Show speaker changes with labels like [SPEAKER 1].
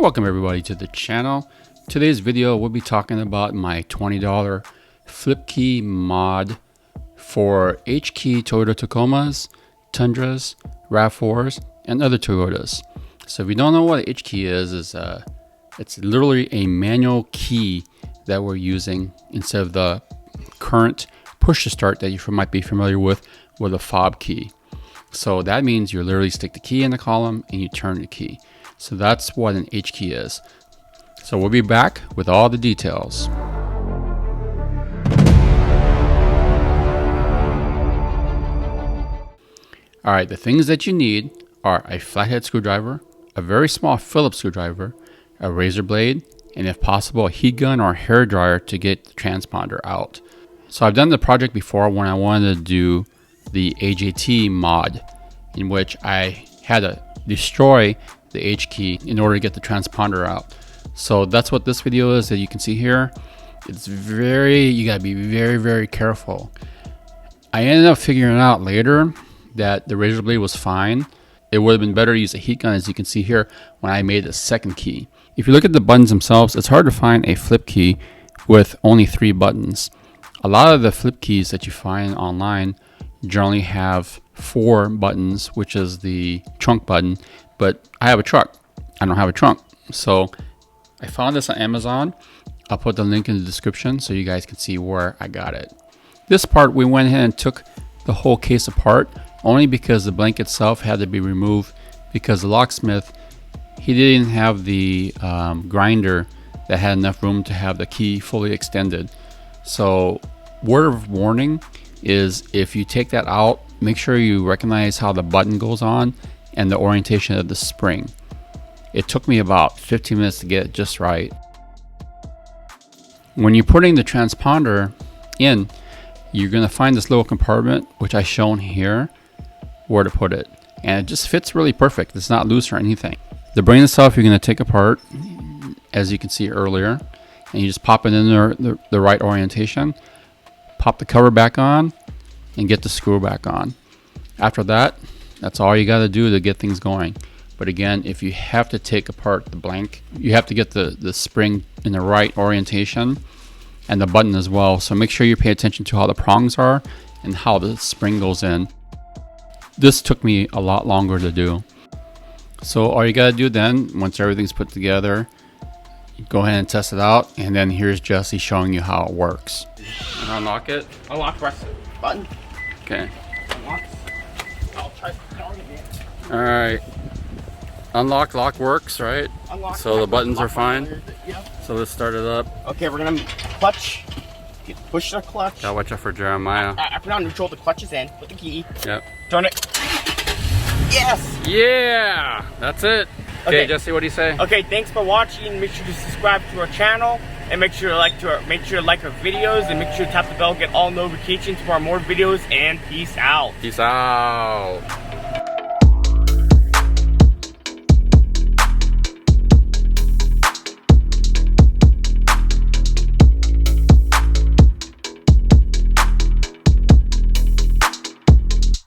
[SPEAKER 1] Welcome everybody to the channel. Today's video we'll be talking about my $20 flip key mod for H-key Toyota Tacomas, Tundras, RAV4s, and other Toyotas. So if you don't know what H-key is it's literally a manual key that we're using instead of the current push to start that you might be familiar with a fob key. So that means you literally stick the key in the column and you turn the key. So that's what an H key is. So we'll be back with all the details. Alright, the things that you need are a flathead screwdriver, a very small Phillips screwdriver, a razor blade, and if possible a heat gun or a hair dryer to get the transponder out. So I've done the project before when I wanted to do the AJT mod, in which I had to destroy the H key in order to get the transponder out. So that's what this video is that you can see here. You gotta be very careful. I ended up figuring out later that the razor blade was fine. It would have been better to use a heat gun, as you can see here when I made the second key. If you look at the buttons themselves, it's hard to find a flip key with only 3 buttons. A lot of the flip keys that you find online generally have 4 buttons, which is the trunk button, but I have a truck. I don't have a trunk. So I found this on Amazon. I'll put the link in the description so you guys can see where I got it. This part, we went ahead and took the whole case apart only because the blank itself had to be removed, because the locksmith, he didn't have the grinder that had enough room to have the key fully extended. So word of warning is, if you take that out, make sure you recognize how the button goes on and the orientation of the spring. It took me about 15 minutes to get it just right. When you're putting the transponder in, you're going to find this little compartment, which I shown here where to put it, and it just fits really perfect. It's not loose or anything. The brain itself you're going to take apart, as you can see earlier, and you just pop it in the right orientation, pop the cover back on, and get the screw back on. After that, that's all you got to do to get things going. But again, if you have to take apart the blank, you have to get the spring in the right orientation and the button as well. So make sure you pay attention to how the prongs are and how the spring goes in. This took me a lot longer to do. So all you got to do then, once everything's put together, go ahead and test it out, and then here's Jesse showing you how it works. And unlock it.
[SPEAKER 2] Unlock, press the button.
[SPEAKER 1] Okay.
[SPEAKER 2] Unlock. I'll try starting it.
[SPEAKER 1] All right. Unlock, lock works, right?
[SPEAKER 2] Unlock.
[SPEAKER 1] So the buttons are fine.
[SPEAKER 2] Yep.
[SPEAKER 1] So let's start it up.
[SPEAKER 2] Okay, we're gonna clutch. Push the clutch.
[SPEAKER 1] Gotta watch out for Jeremiah.
[SPEAKER 2] I put on neutral. The clutch is in. Put the key.
[SPEAKER 1] Yep.
[SPEAKER 2] Turn it. Yes.
[SPEAKER 1] Yeah. That's it. Okay, Jesse, what do you say?
[SPEAKER 2] Okay, thanks for watching. Make sure to subscribe to our channel, and make sure to like our videos, and make sure to tap the bell, get all notifications for our more videos, and peace out.
[SPEAKER 1] Peace out.